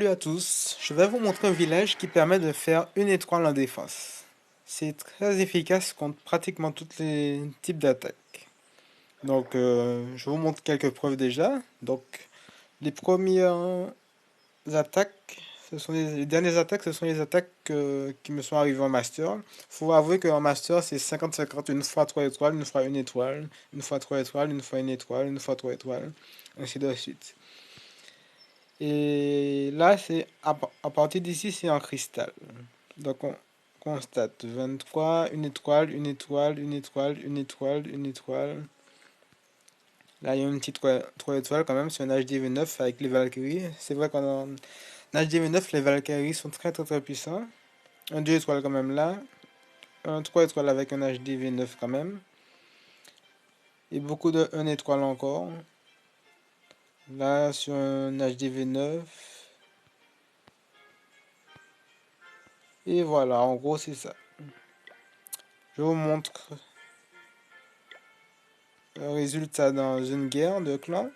Salut à tous, je vais vous montrer un village qui permet de faire une étoile en défense. C'est très efficace contre pratiquement tous les types d'attaques. Je vous montre quelques preuves déjà. Donc, les premières attaques, les dernières attaques, ce sont les attaques qui me sont arrivées en master. Faut avouer qu'en master, c'est 50-50, une fois 3 étoiles, une fois une étoile, une fois 3 étoiles, une fois une étoile, une fois 3 étoiles, ainsi de suite. Et là, à partir d'ici, c'est en cristal. Donc on constate 23, une étoile, une étoile, une étoile, une étoile, une étoile. Là, il y a une petite 3 étoiles quand même sur un HDV9 avec les Valkyries. C'est vrai qu'en HDV9, les Valkyries sont très très très puissants. Un 2 étoiles quand même là. Un 3 étoiles avec un HDV9 quand même. Et beaucoup de 1 étoile encore. Là, sur un HDV9. Et voilà, en gros, c'est ça. Je vous montre le résultat dans une guerre de clans.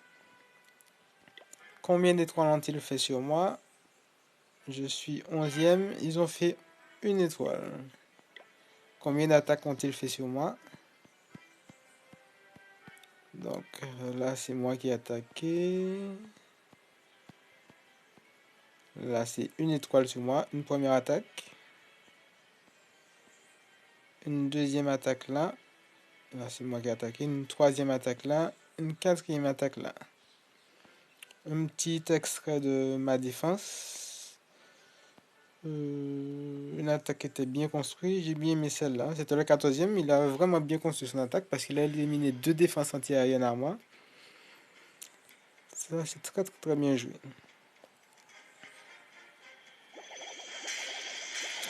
Combien d'étoiles ont-ils fait sur moi? Je suis 11e. Ils ont fait une étoile. Combien d'attaques ont-ils fait sur moi? Donc là, c'est moi qui ai attaqué. Là, c'est une étoile sur moi. Une première attaque. Une deuxième attaque là. Là, c'est moi qui ai attaqué. Une troisième attaque là. Une quatrième attaque là. Un petit extrait de ma défense. Une attaque qui était bien construite, j'ai bien aimé celle-là. C'était le 14e, il a vraiment bien construit son attaque parce qu'il a éliminé 2 défenses antiaériennes à moi. Ça, c'est très très très bien joué.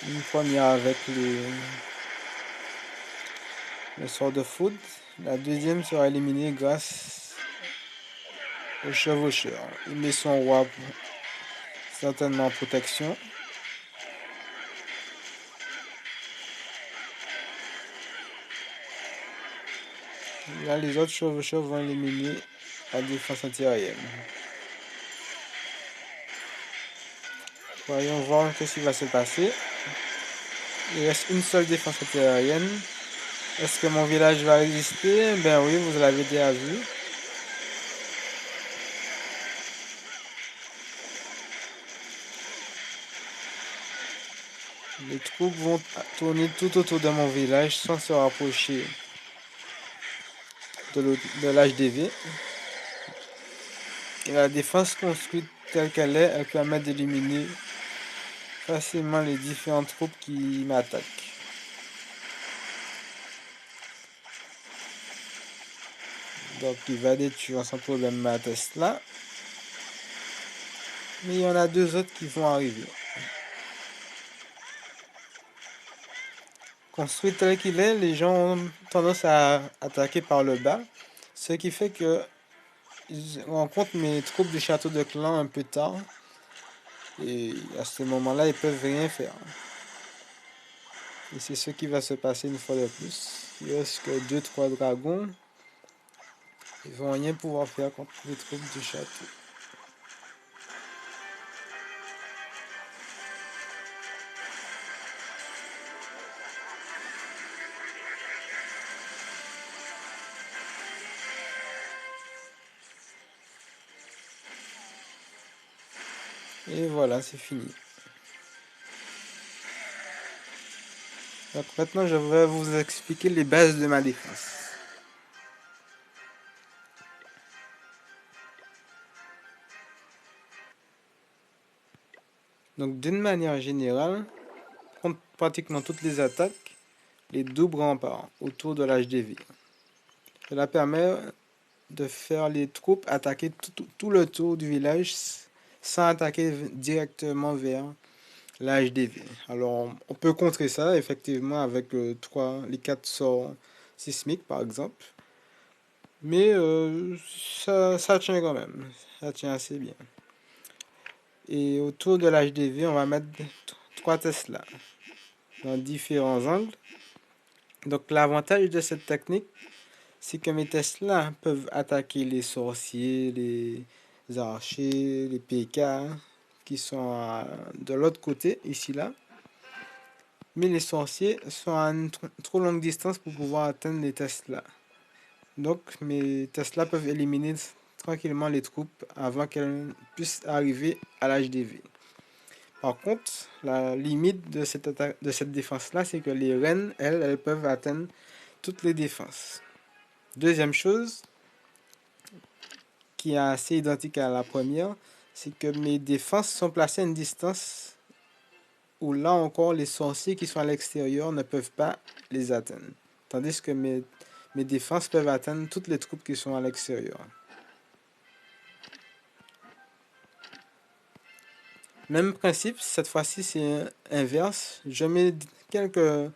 Une première avec le sort de foudre. La deuxième sera éliminée grâce au chevaucheur. Il met son roi certainement en protection. Là, les autres chevaucheurs vont éliminer la défense antiaérienne. Voyons voir ce qui va se passer. Il reste une seule défense antiaérienne. Est-ce que mon village va résister? Ben oui, vous l'avez déjà vu. Les troupes vont tourner tout autour de mon village sans se rapprocher de l'HDV. Et la défense construite telle qu'elle est, elle permet d'éliminer facilement les différentes troupes qui m'attaquent. Donc il va détruire sans problème ma Tesla. Mais il y en a 2 autres qui vont arriver. Construit tel qu'il est, les gens ont tendance à attaquer par le bas. Ce qui fait que ils rencontrent mes troupes du château de clan un peu tard. Et à ce moment-là, ils peuvent rien faire. Et c'est ce qui va se passer une fois de plus. Il reste que 2-3 dragons. Ils vont rien pouvoir faire contre les troupes du château. Et voilà, c'est fini. Donc maintenant, je vais vous expliquer les bases de ma défense. Donc d'une manière générale, contre pratiquement toutes les attaques, les doubles remparts autour de l'HDV. Cela permet de faire les troupes attaquer tout le tour du village sans attaquer directement vers l'HDV. Alors, on peut contrer ça effectivement avec les 4 sorts sismiques par exemple. Mais ça tient quand même. Ça tient assez bien. Et autour de l'HDV, on va mettre 3 Tesla dans différents angles. Donc, l'avantage de cette technique, c'est que mes Tesla peuvent attaquer les sorciers, les archers, les PK, qui sont de l'autre côté, ici là. Mais les sorciers sont à une trop longue distance pour pouvoir atteindre les Tesla. Donc mes Tesla peuvent éliminer tranquillement les troupes avant qu'elles puissent arriver à l'âge des V. Par contre, la limite de cette défense-là, c'est que les reines, elles peuvent atteindre toutes les défenses. Deuxième chose, qui est assez identique à la première, c'est que mes défenses sont placées à une distance où là encore les sorciers qui sont à l'extérieur ne peuvent pas les atteindre. Tandis que mes défenses peuvent atteindre toutes les troupes qui sont à l'extérieur. Même principe, cette fois-ci c'est inverse. Je mets quelques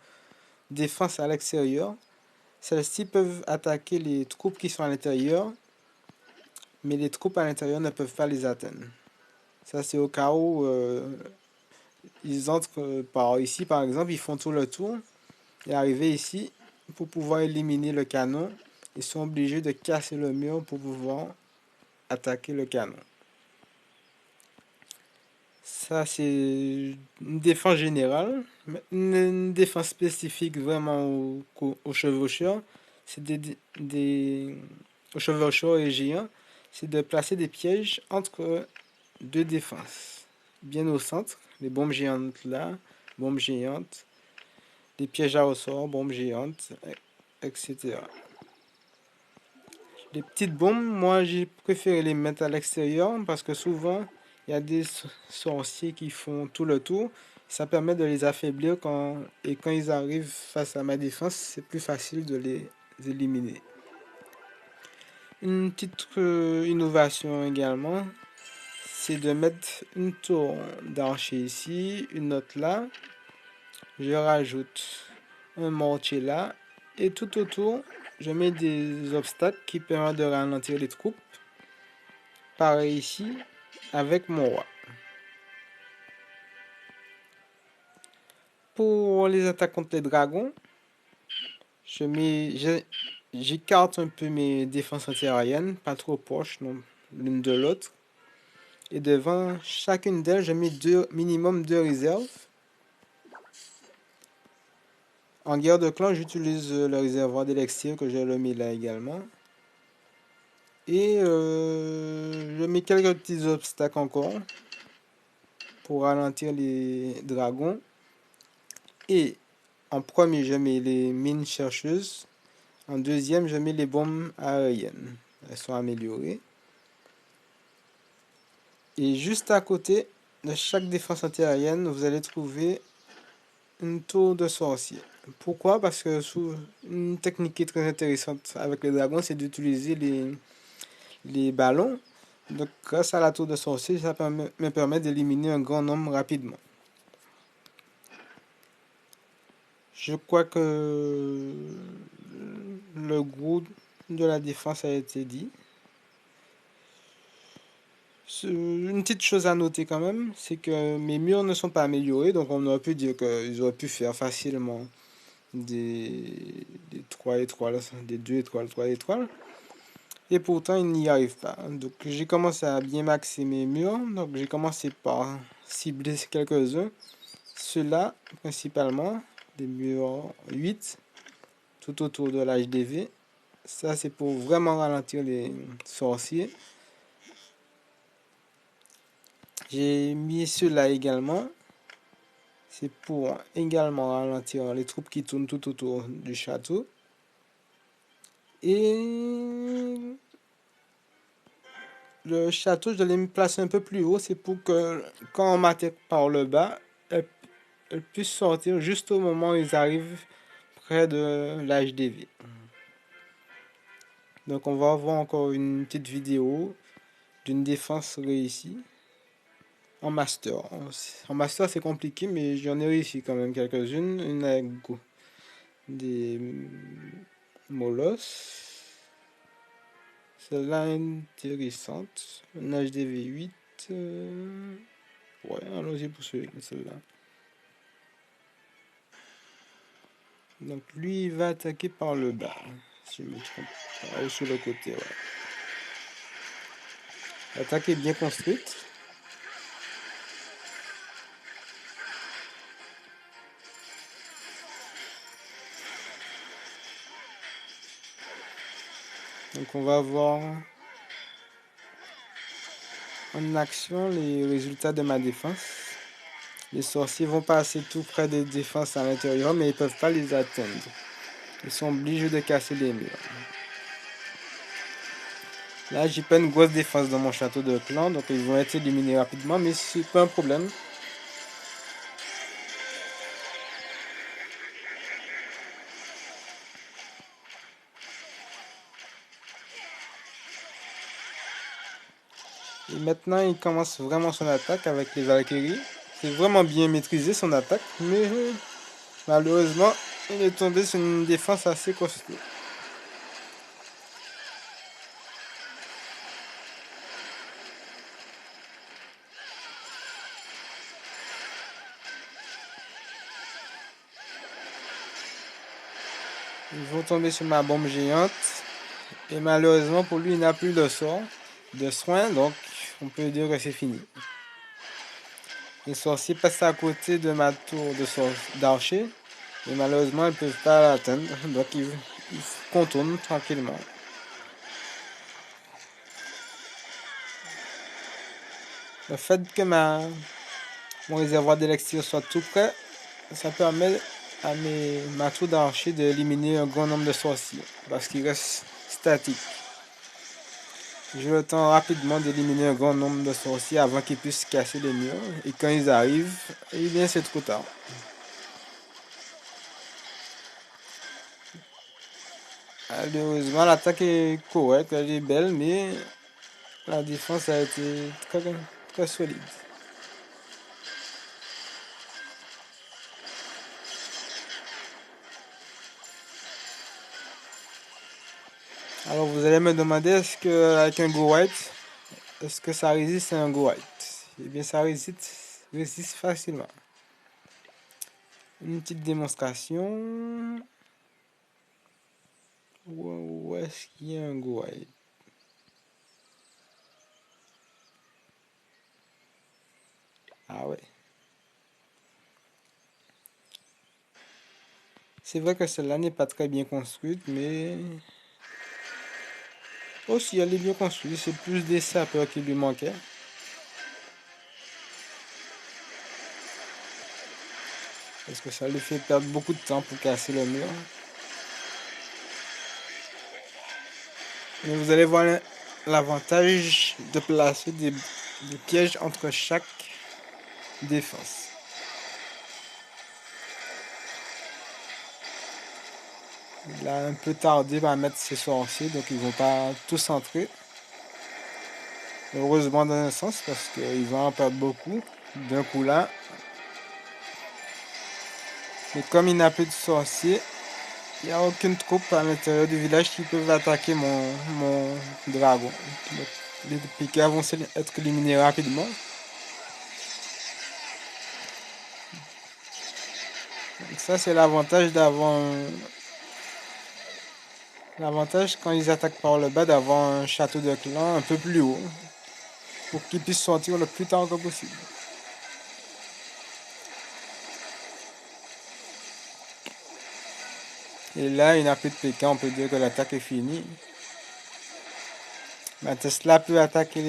défenses à l'extérieur. Celles-ci peuvent attaquer les troupes qui sont à l'intérieur, mais les troupes à l'intérieur ne peuvent pas les atteindre. Ça c'est au cas où ils entrent par ici par exemple, ils font tout le tour et arriver ici pour pouvoir éliminer le canon, ils sont obligés de casser le mur pour pouvoir attaquer le canon. Ça, c'est une défense générale. Une défense spécifique vraiment aux chevaucheurs, c'est aux chevaucheurs et géants, c'est de placer des pièges entre deux défenses. Bien au centre, les bombes géantes là, bombes géantes, des pièges à ressort, bombes géantes, etc. Les petites bombes, moi j'ai préféré les mettre à l'extérieur parce que souvent il y a des sorciers qui font tout le tour. Ça permet de les affaiblir et quand ils arrivent face à ma défense, c'est plus facile de les éliminer. Une petite innovation également, c'est de mettre une tour d'archer ici, une autre là. Je rajoute un mortier là et tout autour, je mets des obstacles qui permettent de ralentir les troupes. Pareil ici avec mon roi. Pour les attaques contre les dragons, j'écarte un peu mes défenses antiaériennes, pas trop proches l'une de l'autre. Et devant chacune d'elles, je mets minimum 2 réserves. En guerre de clan, j'utilise le réservoir d'élixir que je le mets là également. Et je mets quelques petits obstacles encore pour ralentir les dragons. Et en premier, je mets les mines chercheuses. En deuxième, je mets les bombes aériennes. Elles sont améliorées. Et juste à côté de chaque défense antiaérienne, vous allez trouver une tour de sorcier. Pourquoi? Parce que une technique qui est très intéressante avec les dragons, c'est d'utiliser les ballons. Donc, grâce à la tour de sorcier, ça me permet d'éliminer un grand nombre rapidement. Je crois que le gros de la défense a été dit. Une petite chose à noter quand même, c'est que mes murs ne sont pas améliorés, donc on aurait pu dire qu'ils auraient pu faire facilement des 3 étoiles, des 2 étoiles, 3 étoiles. Et pourtant, ils n'y arrivent pas. Donc j'ai commencé à bien maxer mes murs, donc j'ai commencé par cibler quelques-uns. Ceux-là, principalement, des murs 8, tout autour de l'HDV. Ça, c'est pour vraiment ralentir les sorciers. J'ai mis ceux-là également. C'est pour également ralentir les troupes qui tournent tout autour du château. Et le château, je l'ai mis placé un peu plus haut. C'est pour que quand on m'attaque par le bas, elles puissent sortir juste au moment où ils arrivent près de l'HDV. Donc on va voir encore une petite vidéo d'une défense réussie en master. En master c'est compliqué, mais j'en ai réussi quand même quelques-unes. Une avec des molosses. Celle-là intéressante. Un HDV 8. Ouais, allons-y pour celle-là. Donc lui il va attaquer par le bas. Si je me trompe pas. Ou sur le côté, ouais. L'attaque est bien construite. Donc on va voir en action les résultats de ma défense. Les sorciers vont passer tout près des défenses à l'intérieur, mais ils peuvent pas les atteindre. Ils sont obligés de casser les murs. Là, j'ai pas une grosse défense dans mon château de clan, donc ils vont être éliminés rapidement, mais c'est pas un problème. Et maintenant, il commence vraiment son attaque avec les Valkyries. C'est vraiment bien maîtrisé son attaque, mais malheureusement, il est tombé sur une défense assez costaud. Ils vont tomber sur ma bombe géante. Et malheureusement pour lui, il n'a plus de sort de soin, donc on peut dire que c'est fini. Les sorciers passent à côté de ma tour d'archer. Et malheureusement, ils ne peuvent pas l'atteindre. Donc ils contournent tranquillement. Le fait que mon réservoir d'élixir soit tout prêt, ça permet à ma tour d'archer d'éliminer un grand nombre de sorciers. Parce qu'ils restent statiques. J'ai le temps rapidement d'éliminer un grand nombre de sorciers avant qu'ils puissent casser les murs. Et quand ils arrivent, eh bien c'est trop tard. Malheureusement, l'attaque est correcte, elle est belle, mais la défense a été très solide. Alors vous allez me demander, est-ce que avec un Go White, est-ce que ça résiste à un Go White? Eh bien ça résiste facilement. Une petite démonstration. Où est-ce qu'il y a un Go White? Ah ouais. C'est vrai que celle-là n'est pas très bien construite, mais aussi elle est bien construite. C'est plus des sapeurs qui lui manquaient. Parce que ça lui fait perdre beaucoup de temps pour casser le mur. Mais vous allez voir l'avantage de placer des pièges entre chaque défense. Il a un peu tardé à mettre ses sorciers, donc ils vont pas tous entrer. Heureusement dans un sens, parce qu'ils vont en perdre beaucoup d'un coup là. Mais comme il n'a plus de sorciers, il n'y a aucune troupe à l'intérieur du village qui peut attaquer mon dragon. Donc, les piquets vont être éliminés rapidement. Donc ça c'est l'avantage l'avantage quand ils attaquent par le bas d'avoir un château de clan un peu plus haut pour qu'ils puissent sortir le plus tard que possible. Et là, il n'a plus de PK, on peut dire que l'attaque est finie. Ma Tesla peut attaquer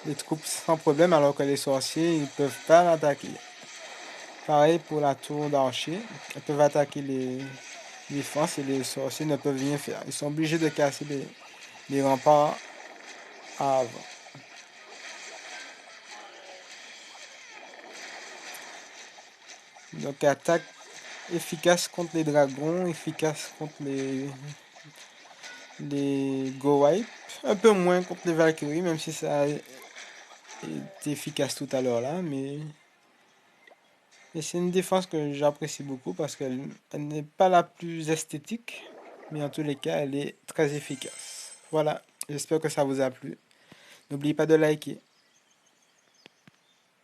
les troupes sans problème alors que les sorciers ne peuvent pas l'attaquer. Pareil pour la tour d'archer, ils peuvent attaquer les défenses et les sorciers ne peuvent rien faire. Ils sont obligés de casser les remparts avant. Donc attaque efficace contre les dragons, efficace contre les Go Wipe, un peu moins contre les Valkyries, même si ça a été efficace tout à l'heure là, mais c'est une défense que j'apprécie beaucoup parce qu'elle n'est pas la plus esthétique, mais en tous les cas, elle est très efficace. Voilà, j'espère que ça vous a plu. N'oubliez pas de liker.